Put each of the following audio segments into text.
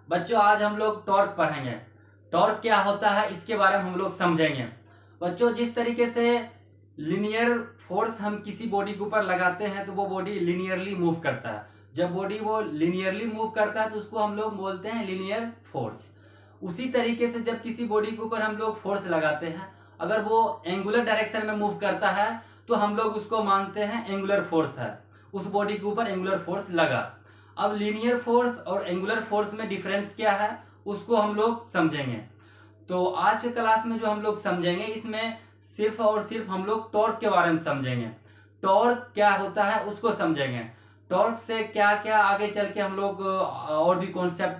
बच्चों आज हम लोग टॉर्क पढ़ेंगे। टॉर्क क्या होता है इसके बारे में हम लोग समझेंगे। बच्चों जिस तरीके से लिनियर फोर्स हम किसी बॉडी के ऊपर लगाते हैं तो वो बॉडी लिनियरली मूव करता है। जब बॉडी वो लिनियरली मूव करता है तो उसको हम लोग बोलते हैं लिनियर फोर्स। उसी तरीके से जब किसी बॉडी के ऊपर हम लोग फोर्स लगाते हैं, अगर वो एंगुलर डायरेक्शन में मूव करता है तो हम लोग उसको मानते हैं एंगुलर फोर्स है, उस बॉडी के ऊपर एंगुलर फोर्स लगा। अब लीनियर फोर्स और एंगुलर फोर्स में डिफरेंस क्या है उसको हम लोग समझेंगे। तो आज के क्लास में जो हम लोग समझेंगे इसमें सिर्फ और सिर्फ हम लोग टॉर्क के बारे में समझेंगे। टॉर्क क्या होता है उसको समझेंगे। टॉर्क से क्या क्या आगे चल के हम लोग और भी कॉन्सेप्ट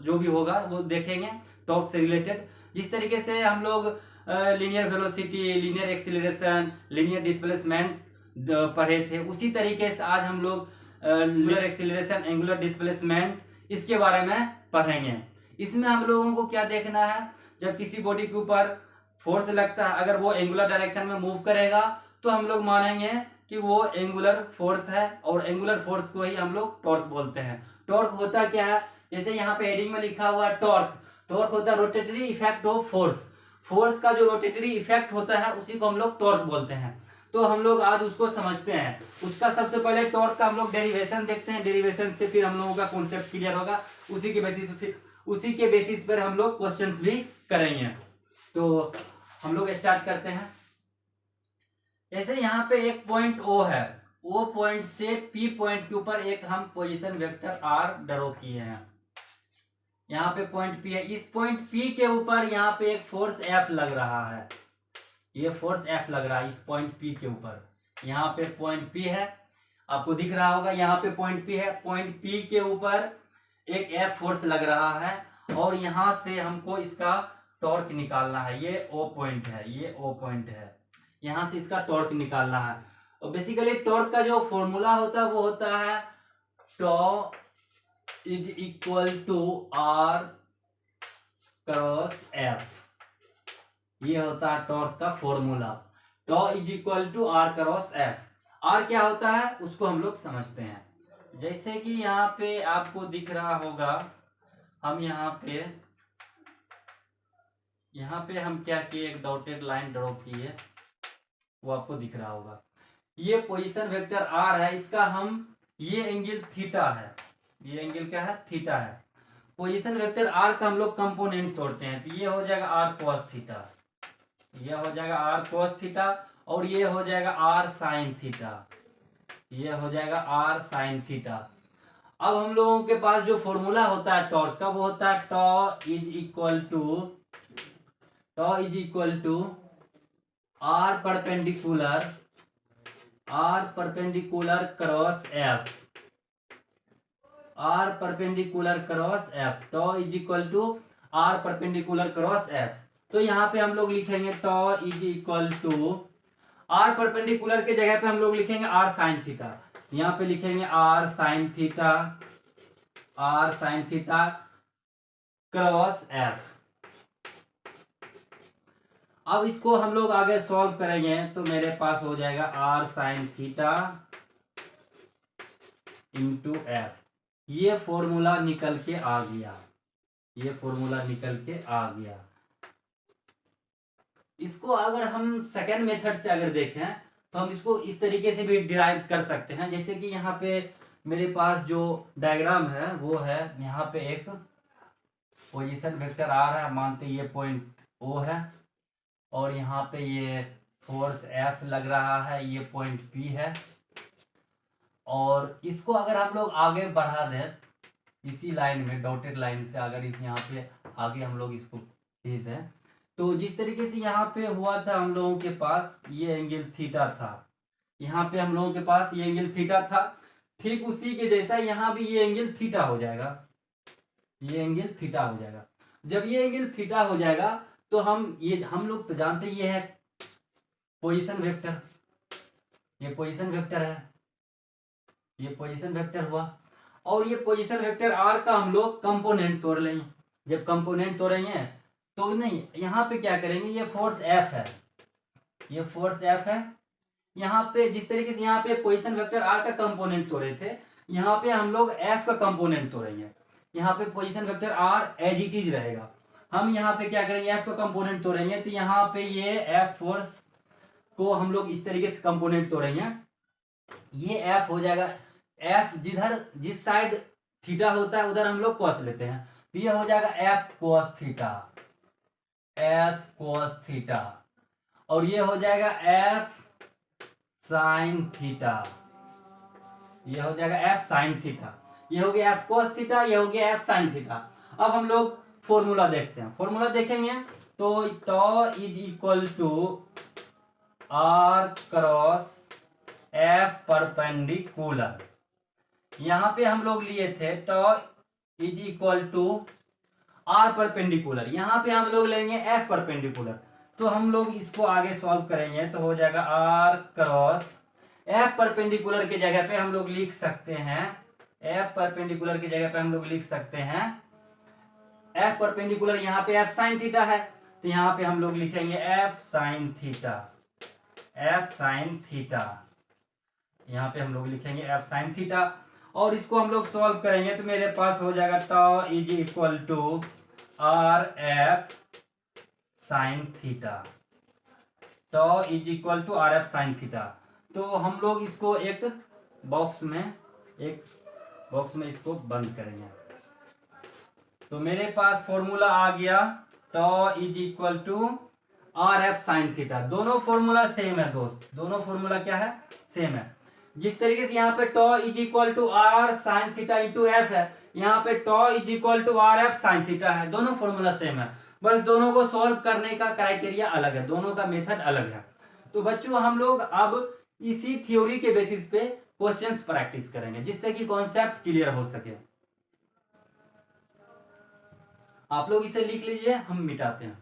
जो भी होगा वो देखेंगे टॉर्क से रिलेटेड। जिस तरीके से हम लोग linear velocity, linear acceleration, linear displacement पढ़े थे, उसी तरीके से आज हम लोग लीनियर एक्सीलरेशन, एंगुलर डिस्प्लेसमेंट इसके बारे में पढ़ेंगे। इसमें हम लोगों को क्या देखना है, जब किसी बॉडी के ऊपर फोर्स लगता है अगर वो एंगुलर डायरेक्शन में मूव करेगा तो हम लोग मानेंगे कि वो एंगुलर फोर्स है और एंगुलर फोर्स को ही हम लोग टॉर्क बोलते हैं। टॉर्क होता क्या है, जैसे यहाँ पे हेडिंग में लिखा हुआ है टॉर्क। टॉर्क होता है rotatory effect of force. Force का जो रोटेटरी इफेक्ट होता है उसी को हम लोग टॉर्क बोलते हैं। तो हम लोग आज उसको समझते हैं। उसका सबसे पहले टॉर्क का हम लोग डेरिवेशन देखते हैं, डेरिवेशन से फिर हम लोगों का कॉन्सेप्ट क्लियर होगा। उसी के बेसिस पर हम लोग क्वेश्चंस भी करेंगे। तो हम लोग स्टार्ट करते हैं। जैसे यहाँ पे एक पॉइंट O है, O पॉइंट से P पॉइंट के ऊपर एक हम पोजीशन वेक्टर R ड्रॉ किए हैं। यहाँ पे पॉइंट P है, इस पॉइंट P के ऊपर यहाँ पे एक फोर्स F लग रहा है। ये फोर्स F लग रहा है इस पॉइंट P के ऊपर। यहाँ पे पॉइंट P है, आपको दिख रहा होगा यहाँ पे पॉइंट P है। पॉइंट P के ऊपर एक F फोर्स लग रहा है और यहाँ से हमको इसका टॉर्क निकालना है। ये O पॉइंट है, ये O पॉइंट है, यहाँ से इसका टॉर्क निकालना है। और बेसिकली टॉर्क का जो फॉर्मूला होता है वो होता है tau is equal to are cross F. ये होता है टॉर्क का formula, tau is equal to are cross F. R क्या होता है उसको हम लोग समझते हैं। जैसे कि यहाँ पे आपको दिख रहा होगा, हम यहाँ पे हम क्या किए, एक डॉटेड लाइन ड्रॉ किए, वो आपको दिख रहा होगा। ये पोजीशन वेक्टर आर है, इसका हम ये एंगल थीटा है, ये एंगल क्या है थीटा है। पोजीशन वेक्टर आर का हम लोग कंपोनेंट तोड़ते हैं तो ये हो जाएगा आर कॉस थीटा, ये हो जाएगा आर कॉस थीटा और ये हो जाएगा आर साइन थीटा, ये हो जाएगा आर साइन थीटा। अब हम लोगों के पास जो फॉर्मूला होता है टॉर्क का वो होता है tau is equal to are perpendicular cross F, R perpendicular cross F, tau is equal to are perpendicular cross F. तो यहाँ पे हम लोग लिखेंगे tau is equal to are perpendicular के जगह पे हम लोग लिखेंगे आर साइन थीटा। यहाँ पे लिखेंगे R sine theta cross F. अब इसको हम लोग आगे सॉल्व करेंगे तो मेरे पास हो जाएगा R sine theta into F. ये फॉर्मूला निकल के आ गया, ये फॉर्मूला निकल के आ गया। इसको अगर हम सेकेंड मेथड से अगर देखें तो हम इसको इस तरीके से भी डिराइव कर सकते हैं। जैसे कि यहाँ पे मेरे पास जो डायग्राम है वो है, यहाँ पे एक पोजीशन वेक्टर आ रहा है, मानते ये पॉइंट O है और यहाँ पे ये फोर्स F लग रहा है, ये पॉइंट P है। और इसको अगर हम लोग आगे बढ़ा दें इसी लाइन में, डॉटेड लाइन से अगर इस यहाँ पे आगे हम लोग इसको खींच दें तो जिस तरीके से यहाँ पे हुआ था, हम लोगों के पास ये एंगल थीटा था, यहाँ पे हम लोगों के पास ये एंगल थीटा था, ठीक उसी के जैसा यहाँ भी ये एंगल थीटा हो जाएगा, ये एंगल थीटा हो जाएगा। जब ये एंगल थीटा हो जाएगा तो हम लोग तो जानते ये है पोजीशन वेक्टर, ये पोजीशन वेक्टर है, ये पोजीशन वेक्टर हुआ। और ये पोजीशन वेक्टर आर का हम लोग कंपोनेंट तोड़ लेंगे। जब कंपोनेंट तोड़ेंगे तो नहीं, यहाँ पे क्या करेंगे, ये फोर्स एफ है, ये फोर्स एफ है। यहाँ पे जिस तरीके से यहाँ पे पोजीशन वेक्टर आर का कंपोनेंट तोड़े थे, यहाँ पे हम लोग एफ का कंपोनेंट तोड़ेंगे। यहाँ पे position vector R as it is रहेगा। हम यहाँ पे क्या करेंगे, एफ का कंपोनेंट तोड़ेंगे, तो यहाँ पे ये एफ फोर्स को हम लोग इस तरीके से कंपोनेंट तोड़ेंगे। ये एफ हो जाएगा, एफ जिस साइड थीटा होता है उधर हम लोग कॉस लेते हैं, तो ये हो जाएगा F cos theta, F cos theta, और ये हो जाएगा एफ साइन थीटा, ये हो जाएगा एफ साइन थीटा, ये हो गया एफ कॉस थीटा, ये हो गया एफ साइन थीटा। अब हम लोग फॉर्मूला देखते हैं, फॉर्मूला देखेंगे तो tau is equal to are cross f perpendicular. यहां पे हम लोग लिए थे tau is equal to are perpendicular, यहां पे हम लोग लेंगे एफ परपेंडिकुलर। तो हम लोग इसको आगे सॉल्व करेंगे तो हो जाएगा आर क्रॉस एफ परपेंडिकुलर की जगह पे हम लोग लिख सकते हैं, एफ परपेंडिकुलर की जगह पे हम लोग लिख सकते हैं एफ परपेंडिकुलर, यहाँ पे एफ साइन थीटा है तो यहाँ पे हम लोग लिखेंगे F sine theta, F sine theta, यहाँ पे हम लोग लिखेंगे एफ साइन थीटा। और इसको हम लोग सॉल्व करेंगे तो मेरे पास हो जाएगा tau is equal to r f sine theta, tau is equal to r f sine theta. तो हम लोग इसको एक बॉक्स में इसको बंद करेंगे। तो मेरे पास फॉर्मूला आ गया tau is equal to r f sine theta. दोनों फॉर्मूला सेम है दोस्त, दोनों फॉर्मूला क्या है, सेम है। जिस तरीके से यहाँ पे tau is equal to r sine theta into f है, यहाँ पे tau is equal to r f sine theta है, दोनों फॉर्मूला सेम है, बस दोनों को सॉल्व करने का क्राइटेरिया अलग है, दोनों का मेथड अलग है। तो बच्चों हम लोग अब इसी थ्योरी के बेसिस पे क्वेश्चंस प्रैक्टिस करेंगे जिससे कि कॉन्सेप्ट क्लियर हो सके। आप लोग इसे लिख लीजिए, हम मिटाते हैं।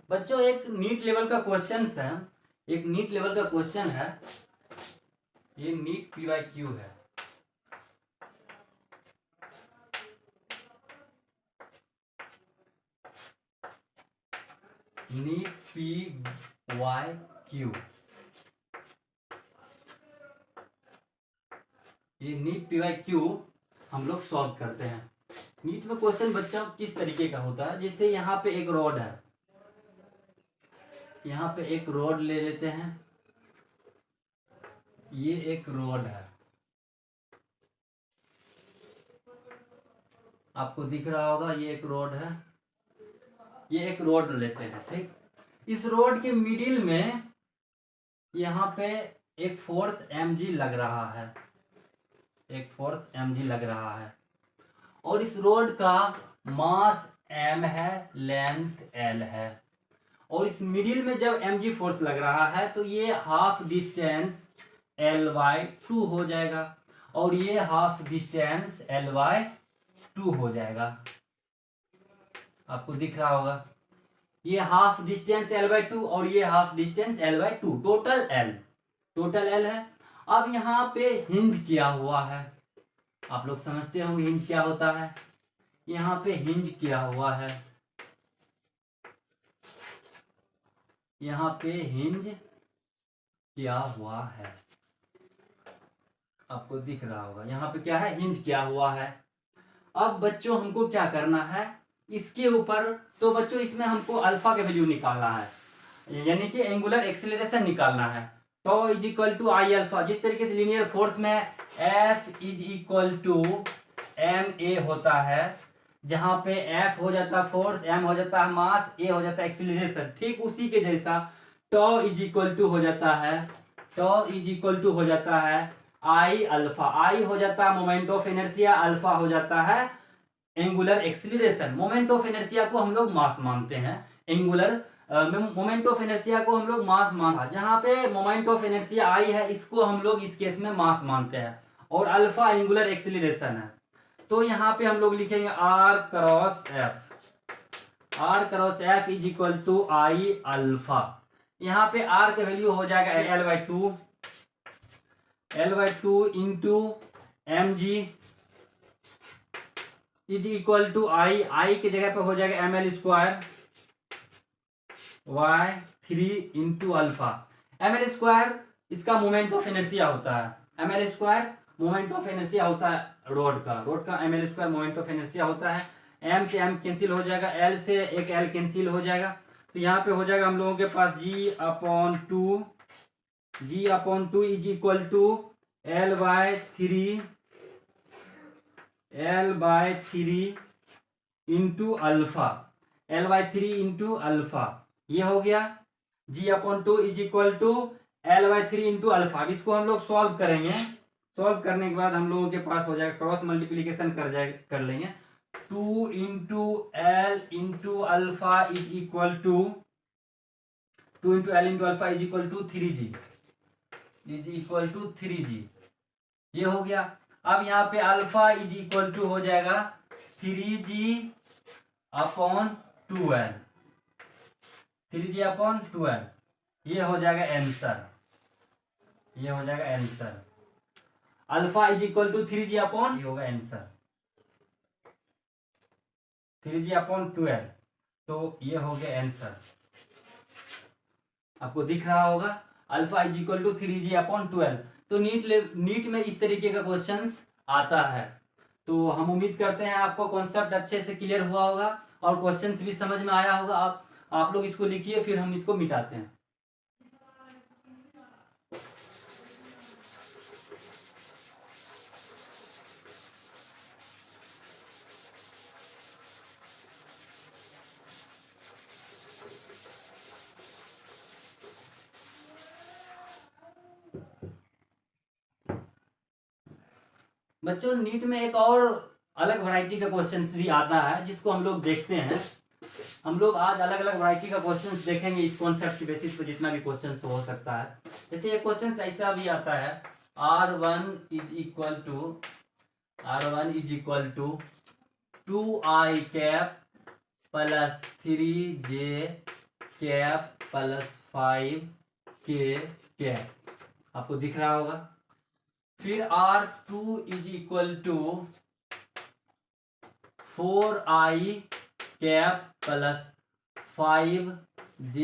बच्चों एक नीट लेवल का क्वेश्चन है, एक नीट लेवल का क्वेश्चन है, ये नीट PYQ है। नीट PYQ, ये नीट PYQ हम लोग सॉल्व करते हैं। नीट में क्वेश्चन बच्चों किस तरीके का होता है, जैसे यहाँ पे एक रॉड है, यहाँ पे एक रॉड ले लेते हैं, ये एक रॉड है, आपको दिख रहा होगा, ये एक रॉड है, ये एक रॉड लेते हैं, ठीक। इस रॉड के मिडिल में यहाँ पे एक फोर्स mg लग रहा है, एक फोर्स mg लग रहा है, और इस रॉड का मास m है, लेंथ l है, और इस मिडिल में जब mg फोर्स लग रहा है तो ये हाफ डिस्टेंस Ly2 हो जाएगा, और ये हाफ डिस्टेंस Ly2 हो जाएगा, आपको दिख रहा होगा, ये हाफ डिस्टेंस L/2 और ये half distance L/2, total L है। अब यहाँ पे हिंज किया हुआ है, आप लोग समझते होंगे हिंज क्या होता है, यहाँ पे हिंज किया हुआ है, यहाँ पे हिंज किया हुआ है, आपको दिख रहा होगा, यहाँ पे क्या है, हिंज किया हुआ है। अब बच्चों हमको क्या करना है इसके ऊपर, तो बच्चों इसमें हमको अल्फा का वैल्यू निकालना है, यानी कि एंगुलर एक्सीलरेशन निकालना है। Tau is equal to I alpha, जिस तरीके से लीनियर फोर्स में F is equal to ma होता है, जहां पे F हो जाता है फोर्स, m हो जाता है मास, a हो जाता है एक्सीलरेशन, ठीक उसी के जैसा टॉ इज इक्वल टू हो जाता है, टॉ इज इक्वल टू हो जाता है आई अल्फा, आई हो जाता है मोमेंट ऑफ इनर्शिया, अल्फा हो जाता है angular acceleration. Moment of inertia को हम लोग मास मानते हैं, एंगुलर मोमेंट ऑफ इनर्शिया को हम लोग मास मानते हैं, जहां पे मोमेंट ऑफ इनर्शिया आई है इसको हम लोग इस केस में मास मानते हैं, और अल्फा एंगुलर एक्सीलरेशन है। तो यहाँ पे हम लोग लिखेंगे R cross F is equal to I alpha, यहाँ पे आर का वैल्यू हो जाएगा L/2 into mg is equal to I की जगह पे हो जाएगा ml² y3 into alpha. ml² इसका मोमेंट ऑफ इनर्शिया होता है। ml² मोमेंट ऑफ इनर्शिया होता है रोड का ml² मोमेंट ऑफ इनर्शिया होता है। m से m कैंसिल हो जाएगा, l से एक l कैंसिल हो जाएगा, तो यहाँ पे हो जाएगा हम लोगों के पास g/2 is equal to L/3 into alpha, ये हो गया g/2 is equal to L/3 into alpha. अब इसको हम लोग सॉल्व करेंगे। सॉल्व करने के बाद हम लोगों के पास हो जाएगा, क्रॉस मल्टीप्लीकेशन कर लेंगे। 2 into L into alpha is equal to 2 into L into alpha is equal to 3g, ये हो गया। अब यहाँ पे अल्फा इज इक्वल टू हो जाएगा 3g/12, ये हो जाएगा answer. Alpha is equal to 3g/, होगा आंसर 3g/12, तो ये हो गया आंसर। आपको दिख रहा होगा alpha is equal to 3g/12। तो नीट में इस तरीके का क्वेश्चंस आता है। तो हम उम्मीद करते हैं आपको कॉन्सेप्ट अच्छे से क्लियर हुआ होगा और क्वेश्चंस भी समझ में आया होगा। आप लोग इसको लिखिए, फिर हम इसको मिटाते हैं। बच्चों नीट में एक और अलग वैरायटी का क्वेश्चंस भी आता है, जिसको हम लोग देखते हैं। हम लोग आज अलग अलग वैरायटी का क्वेश्चंस देखेंगे इस कॉन्सेप्ट की बेसिस पर, जितना भी क्वेश्चंस हो सकता है। जैसे एक क्वेश्चन ऐसा भी आता है, R1 is equal to 2i cap plus 3j cap plus 5k cap, आपको दिख रहा होगा। फिर R2 is equal to 4i cap plus 5j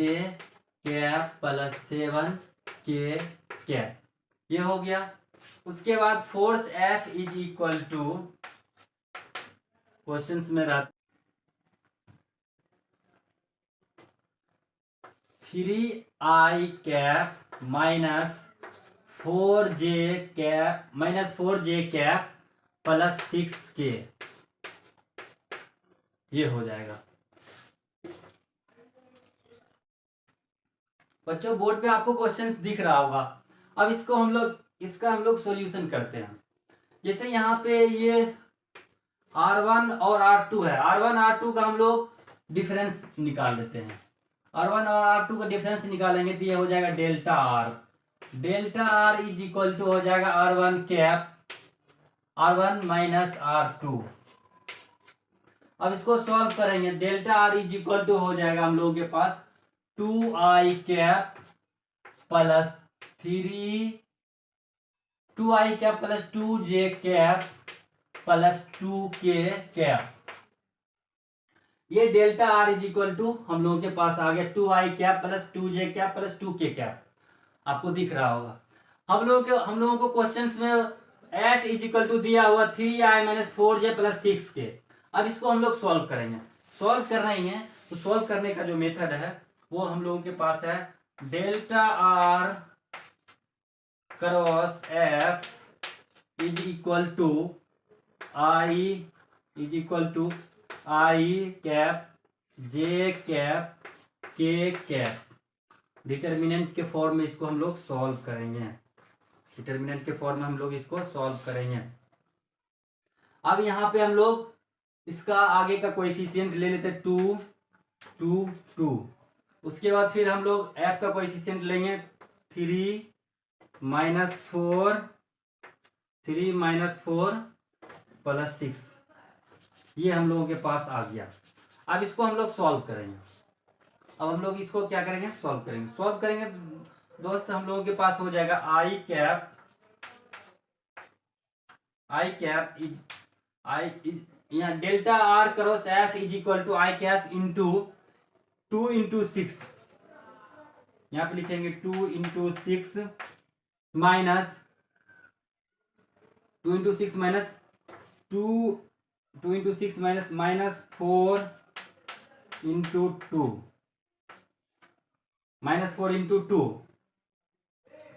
cap plus 7k cap, ये हो गया। उसके बाद force F is equal to, questions में रहता 3i cap minus 4j cap plus 6k, ये हो जाएगा। बच्चों बोर्ड पे आपको क्वेश्चंस दिख रहा होगा। अब इसका हम लोग सॉल्यूशन करते हैं। जैसे यहाँ पे ये R1 और R2 है, R1 R2 का हम लोग डिफरेंस निकाल देते हैं। R1 और R2 का डिफरेंस निकालेंगे तो ये हो जाएगा delta R is equal to हो जाएगा R1 cap R1 minus R2। अब इसको सॉल्व करेंगे, delta R is equal to हो जाएगा हम लोगों के पास 2i cap plus 2j cap plus 2k cap. ये delta R is equal to हम लोगों के पास आ गया 2i cap plus 2j cap plus 2k cap, आपको दिख रहा होगा। हम लोगों को क्वेश्चंस में F इज इक्वल टू दिया हुआ 3i minus 4j plus 6k। अब इसको हम लोग सॉल्व करेंगे। सॉल्व कर रहे हैं तो सॉल्व करने का जो मेथड है वो हम लोगों के पास है delta R cross F is equal to I cap j cap k cap. Determinant के फॉर्म में इसको हम लोग सॉल्व करेंगे। अब यहाँ पे हम लोग इसका आगे का कोएफिशिएंट ले लेते हैं 2 उसके बाद फिर हम लोग f का कोएफिशिएंट लेंगे 3 माइनस 4 प्लस 6, ये हम लोगों के पास आ गया। अब इसको हम लोग सॉल्व करेंगे। अब हम लोग इसको क्या करेंगे, सॉल्व करेंगे दोस्त। हम लोगों के पास हो जाएगा आई कैप यहाँ delta r cross F is equal to I cap into 2 × 6, यहाँ पे लिखेंगे 2 × 6 माइनस 2 × 6 माइनस 2 × 6 माइनस 4 × 2 माइनस 4 × 2,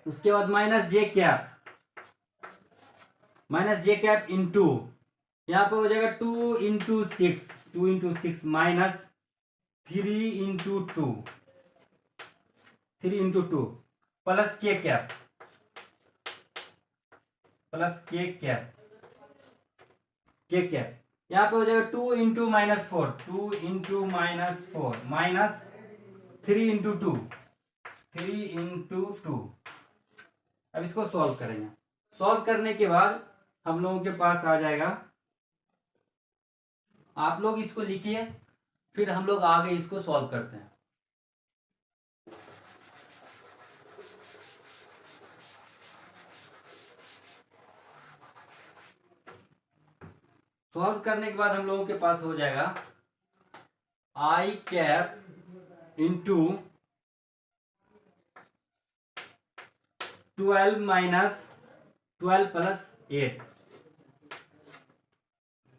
उसके बाद माइनस जे कैप इंटू यहाँ पे हो जाएगा 2 × 6 माइनस 3 × 2 प्लस के कैप यहाँ पे हो जाएगा 2 × -4 माइनस 3 × 2। अब इसको सॉल्व करेंगे। सॉल्व करने के बाद हम लोगों के पास आ जाएगा, आप लोग इसको लिखिए, फिर हम लोग आगे इसको सॉल्व करते हैं। सॉल्व करने के बाद हम लोगों के पास हो जाएगा I cap into 12 plus 8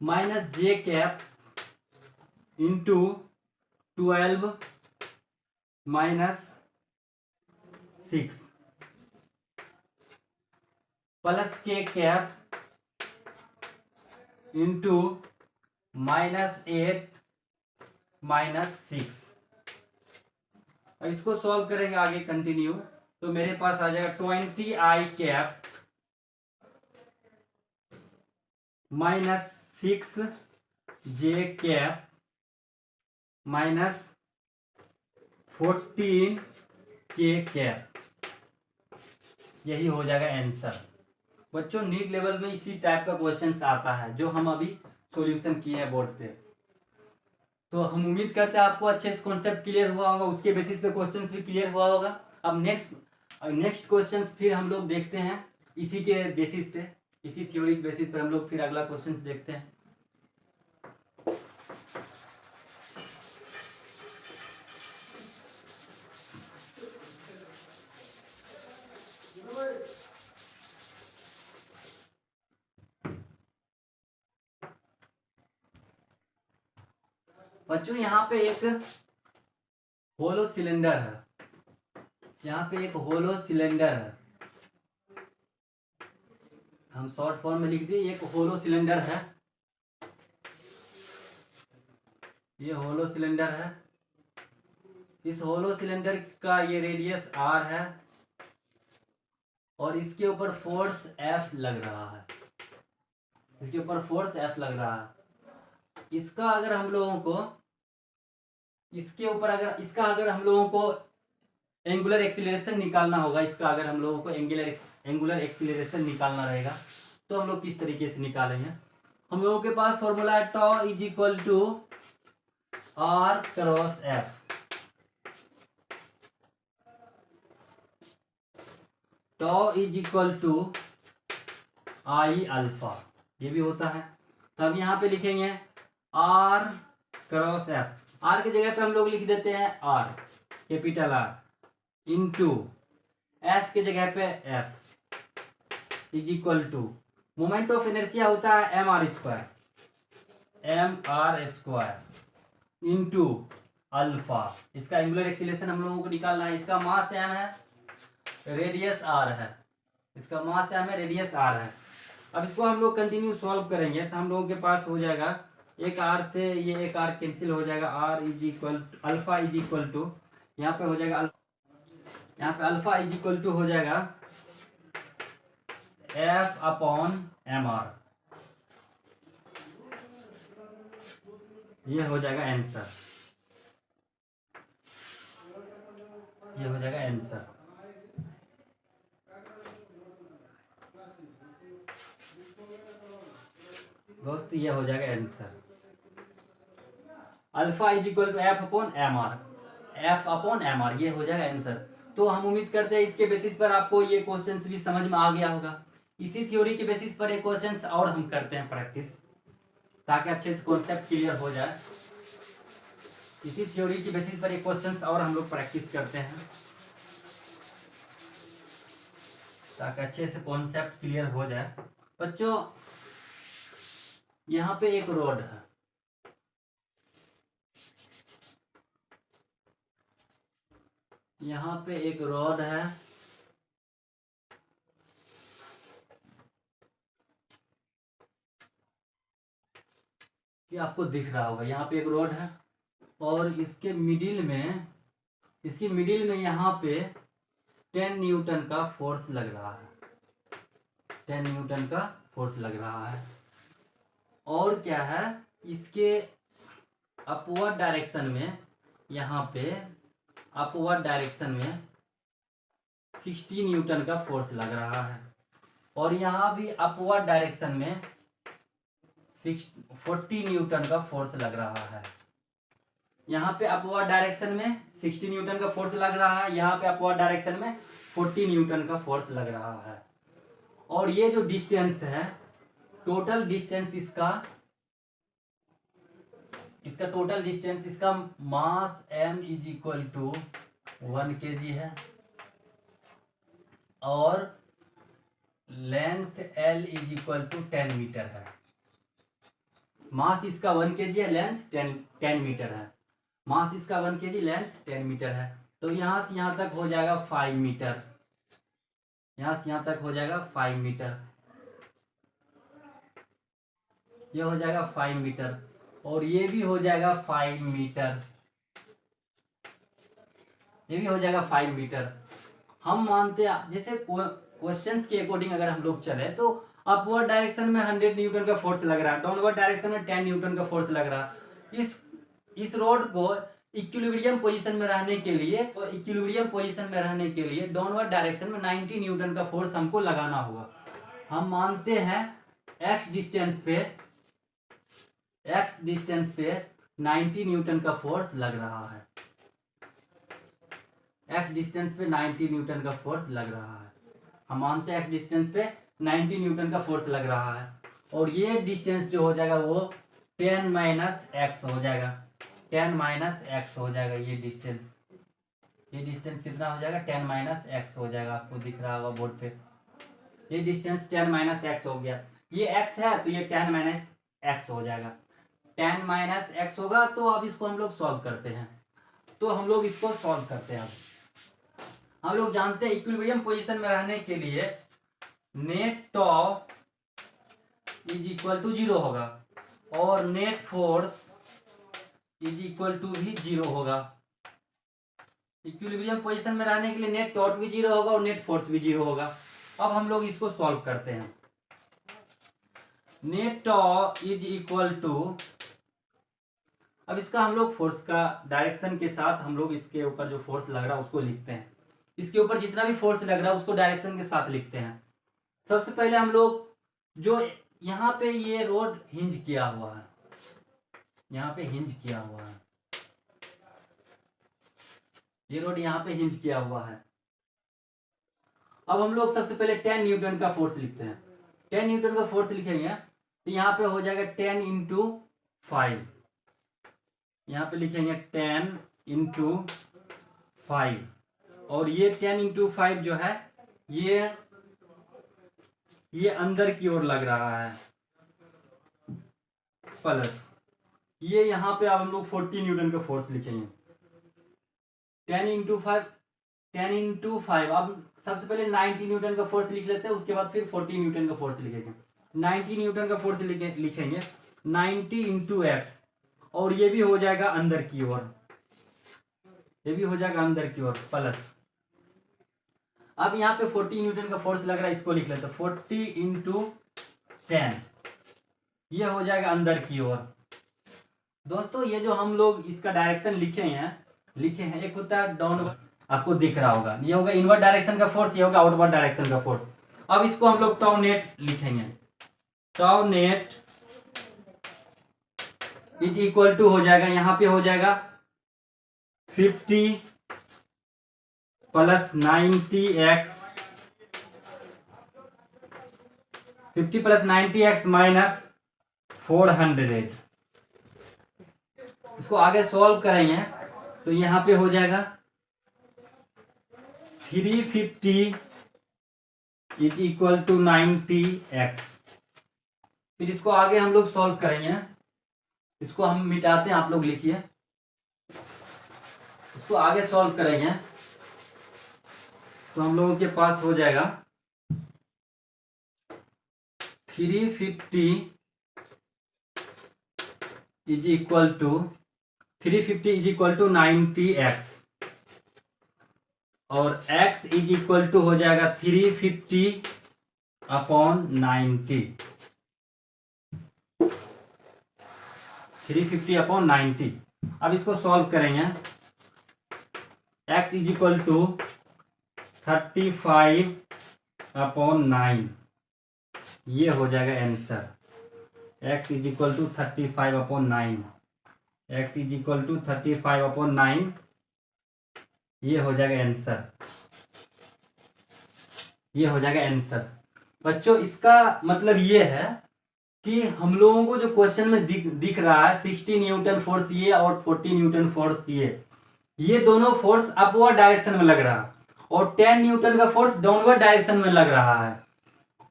minus J cap into 12 minus 6 plus के कैप इंटू -8 माइनस 6। अब इसको सॉल्व करेंगे आगे कंटिन्यू, तो मेरे पास आ जाएगा 20 आई कैप माइनस 6 जे कैप माइनस 14 के कैप, यही हो जाएगा आंसर। बच्चों नीट लेवल में इसी टाइप का क्वेश्चंस आता है जो हम अभी सॉल्यूशन किए हैं बोर्ड पे। तो हम उम्मीद करते हैं आपको अच्छे से कॉन्सेप्ट क्लियर हुआ होगा, उसके बेसिस पे क्वेश्चंस भी क्लियर हुआ होगा। अब नेक्स्ट क्वेश्चंस फिर हम लोग देखते हैं, इसी के बेसिस पे, इसी थ्योरी के बेसिस पे हम लोग फिर अगला क्वेश्चंस देखते हैं। बच्चों यहाँ पे एक होलो सिलेंडर है, हम शॉर्ट फॉर्म में लिख दिए, एक होलो सिलेंडर है, ये होलो सिलेंडर है। इस होलो सिलेंडर का ये रेडियस r है और इसके ऊपर फोर्स F लग रहा है, इसका अगर हम लोगों को एंगुलर एक्सीलरेशन निकालना होगा, एंगुलर एक्सीलरेशन निकालना रहेगा, तो हम लोग किस तरीके से निकालेंगे। हम लोगों के पास फॉर्मूला है tau is equal to r cross F। Tau is equal to I alpha, ये भी होता है। तो हम यहाँ पे लिखेंगे r क्रॉस F, r की जगह पे हम लोग लिख देते हैं r, capital R, into F की जगह पे F is equal to moment of inertia होता है mr स्क्वायर इंटू अल्फा। इसका एंगुलर एक्सीलरेशन हम लोगों को निकालना है। इसका मास m है, रेडियस r है, अब इसको हम लोग कंटिन्यू सॉल्व करेंगे, तो हम लोगों के पास हो जाएगा एक r से ये एक r कैंसिल हो जाएगा, r is equal alpha is equal to, यहाँ पे हो जाएगा अल्फा इज इक्वल टू हो जाएगा F/mr, ये हो जाएगा आंसर, दोस्त, alpha is equal to F/mr। F/mr, ये हो जाएगा आंसर। तो हम उम्मीद करते हैं इसके बेसिस पर आपको ये क्वेश्चंस भी समझ में आ गया होगा। इसी थ्योरी के बेसिस पर ये क्वेश्चंस और हम करते हैं प्रैक्टिस, ताकि अच्छे से कॉन्सेप्ट क्लियर हो जाए। इसी थ्योरी के बेसिस पर ये क्वेश्चंस और हम लोग प्रैक्टिस करते हैं, ताकि अच्छे से कॉन्सेप्ट क्लियर हो जाए। बच्चों यहाँ पे एक रोड है, यहाँ पे एक रॉड है, ये आपको दिख रहा होगा। यहाँ पे एक रॉड है और इसके मिडिल में, इसकी मिडिल में यहाँ पे 10 न्यूटन का फोर्स लग रहा है, 10 न्यूटन का फोर्स लग रहा है। और क्या है, इसके अपवर्ड डायरेक्शन में, यहाँ पे अपवर्ड डायरेक्शन में 60 न्यूटन का फोर्स लग रहा है। और यहाँ भी अपवर्ड डायरेक्शन में 40 न्यूटन का फोर्स लग रहा है। यहाँ पे अपवर्ड डायरेक्शन में 60 न्यूटन का फोर्स लग रहा है, यहाँ पे अपवर्ड डायरेक्शन में 40 न्यूटन का फोर्स लग रहा है। और ये जो डिस्टेंस है, टोटल डिस्टेंस इसका टोटल डिस्टेंस, इसका mass m is equal to 1 kg है और length l is equal to 10 metre है। मास इसका 1 kg है, लेंथ 10 मीटर है। मास इसका 1 kg, लेंथ 10 मीटर है। तो यहाँ से यहाँ तक हो जाएगा 5 मीटर, यहाँ से यहाँ तक हो जाएगा 5 मीटर, ये हो जाएगा 5 मीटर और ये भी हो जाएगा 5 मीटर, ये भी हो जाएगा 5 मीटर। हम मानते हैं, जैसे क्वेश्चंस के अकॉर्डिंग अगर हम लोग चले तो अपवर्ड डायरेक्शन में 100 न्यूटन का फोर्स लग रहा है, डाउनवर्ड डायरेक्शन में 10 न्यूटन का फोर्स लग रहा है। इस रोड को इक्विलिब्रियम पोजीशन में रहने के लिए, और इक्विलिब्रियम पोजीशन में रहने के लिए डाउनवर्ड डायरेक्शन में 90 न्यूटन का फोर्स हमको लगाना होगा। हम मानते हैं x डिस्टेंस पे 90 न्यूटन का फोर्स लग रहा है, x डिस्टेंस पे 90 न्यूटन का फोर्स लग रहा है। हम मानते हैं x डिस्टेंस पे 90 न्यूटन का फोर्स लग रहा है और ये डिस्टेंस जो हो जाएगा वो 10 माइनस एक्स हो जाएगा, 10 माइनस एक्स हो जाएगा। ये डिस्टेंस कितना हो जाएगा, 10 माइनस एक्स हो जाएगा। आपको दिख रहा होगा बोर्ड पे, ये डिस्टेंस 10 माइनस एक्स हो गया। ये x है तो ये 10 माइनस एक्स हो जाएगा, 10 माइनस एक्स होगा। तो अब इसको हम लोग सॉल्व करते हैं, हम लोग जानते हैं इक्विलिब्रियम पोजीशन में रहने के लिए net tau is equal to 0 होगा और net force is equal to भी 0 होगा। इक्विलिब्रियम पोजीशन में रहने के लिए नेट टॉर्क भी 0 होगा और नेट फोर्स भी 0 होगा। अब हम लोग इसको सॉल्व करते हैं। Net tau is equal to, अब इसका हम लोग फोर्स का डायरेक्शन के साथ हम लोग इसके ऊपर जो फोर्स लग रहा है उसको लिखते हैं। इसके ऊपर जितना भी फोर्स लग रहा है उसको डायरेक्शन के साथ लिखते हैं। सबसे पहले हम लोग जो यहाँ पे ये रोड हिंज किया हुआ है, यहाँ पे हिंज किया हुआ है, ये रोड यहाँ पे हिंज किया हुआ है। अब हम लोग सबसे पहले 10 न्यूटन का फोर्स लिखते हैं। 10 न्यूटन का फोर्स लिखेंगे तो यहाँ पे हो जाएगा 10 इंटू 5, यहाँ पे लिखेंगे 10 इंटू 5 और ये 10 इंटू 5 जो है ये अंदर की ओर लग रहा है, प्लस ये यहाँ पे अब हम लोग 40 न्यूटन का फोर्स लिखेंगे। 10 इंटू 5, अब सबसे पहले 90 न्यूटन का फोर्स लिख लेते हैं, उसके बाद फिर 40 न्यूटन का फोर्स लिखेंगे। 90 न्यूटन का फोर्स लिखेंगे 90 इंटू एक्स और ये भी हो जाएगा अंदर की ओर, ये भी हो जाएगा अंदर की ओर, प्लस अब यहाँ पे 40 न्यूटन का फोर्स लग रहा है, इसको लिख लेते हैं 40 इंटू 10, ये हो जाएगा अंदर की ओर। दोस्तों ये जो हम लोग इसका डायरेक्शन लिखे हैं एक होता है डाउनवर्ड, आपको दिख रहा होगा, ये होगा इनवर्ड डायरेक्शन का फोर्स, ये होगा आउटवर्ड डायरेक्शन का फोर्स। अब इसको हम लोग टाउ नेट लिखेंगे, tau net is equal to हो जाएगा, यहाँ पे हो जाएगा 50 plus 90x 50 plus 90x minus 400। इसको आगे सॉल्व करेंगे तो यहाँ पे हो जाएगा 350 इज इक्वल टू 90x। फिर इसको आगे हम लोग सॉल्व करेंगे, इसको हम मिटाते हैं, आप लोग लिखिए। इसको आगे सॉल्व करेंगे तो हम लोगों के पास हो जाएगा 350 इज इक्वल टू 90x और x इज इक्वल टू हो जाएगा 350 अपॉन 90। 350 अपॉन 90। अब इसको सॉल्व करेंगे। x is equal to 35 upon 9, ये हो जाएगा answer. x is equal to 35 upon 9, x is equal to 35 upon 9, ये हो जाएगा आंसर। ये हो जाएगा आंसर। बच्चों इसका मतलब ये है कि हम लोगों को जो क्वेश्चन में दिख रहा है 60 न्यूटन फोर्स ये और 40 न्यूटन फोर्स ये दोनों फोर्स अपवर्ड डायरेक्शन में लग रहा है और 10 न्यूटन का फोर्स डाउनवर्ड डायरेक्शन में लग रहा है।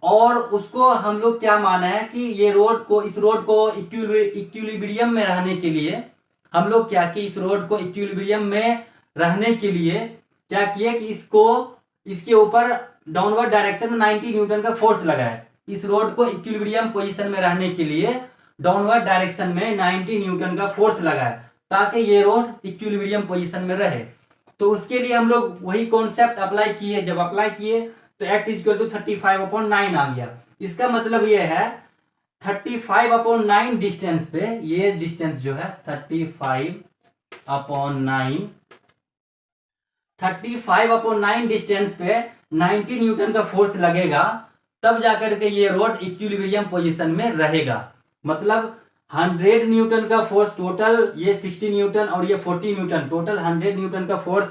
और उसको हम लोग क्या माना है कि ये इस रोड को इक्विलिब्रियम में रहने के लिए हम लोग क्या कि इस रोड को इक्विलिब्रियम में रहने के लिए क्या किए कि इसके ऊपर डाउनवर्ड डायरेक्शन में 90 न्यूटन का फोर्स लगाए। इस रोड को इक्विलिब्रियम पोजीशन में रहने के लिए डाउनवर्ड डायरेक्शन में 90 न्यूटन का फोर्स लगाए ताकि ये रोड इक्विलिब्रियम पोजीशन में रहे। तो उसके लिए हम लोग वही कॉन्सेप्ट अप्लाई किए। जब अप्लाई किए तो x इक्वल टू 35 अपॉन 9 आ गया। इसका मतलब ये है 35 अपॉन 9 डिस्टेंस पे, ये डिस्टेंस जो है 35 अपॉन 9 डिस्टेंस पे 90 न्यूटन का फोर्स लगेगा, तब जाकर के ये रोड इक्विलिब्रियम पोजीशन में रहेगा। मतलब 100 न्यूटन का फोर्स टोटल, ये 60 न्यूटन और ये 40 न्यूटन, टोटल 100 न्यूटन का फोर्स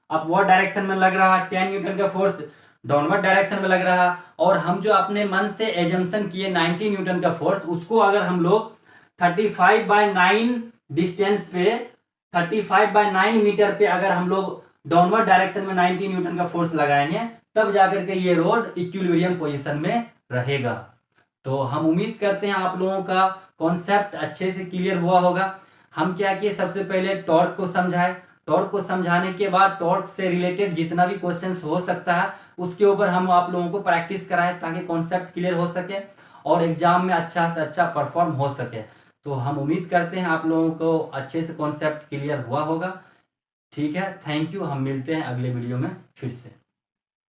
अपवर्ड डायरेक्शन में लग रहा, 10 न्यूटन का फोर्स डाउनवर्ड डायरेक्शन में लग रहा। और हम जो अपने मन से एजम्पशन किए 90 न्यूटन का फोर्स, उसको अगर हम लोग 35/9 डिस्टेंस पे 35/9 मीटर पे अगर हम लोग डाउनवर्ड डायरेक्शन में 90 न्यूटन का फोर्स लगाएंगे, तब जाकर के ये रोड इक्विलिब्रियम पोजीशन में रहेगा। तो हम उम्मीद करते हैं आप लोगों का कॉन्सेप्ट अच्छे से क्लियर हुआ होगा। हम क्या किए, सबसे पहले टॉर्क को समझाए। टॉर्क को समझाने के बाद टॉर्क से रिलेटेड जितना भी क्वेश्चंस हो सकता है उसके ऊपर हम आप लोगों को प्रैक्टिस कराएं ताकि कॉन्सेप्ट क्लियर हो सके और एग्जाम में अच्छा से अच्छा परफॉर्म हो सके। तो हम उम्मीद करते हैं आप लोगों को अच्छे से कॉन्सेप्ट क्लियर हुआ होगा। ठीक है, थैंक यू। हम मिलते हैं अगले वीडियो में फिर से।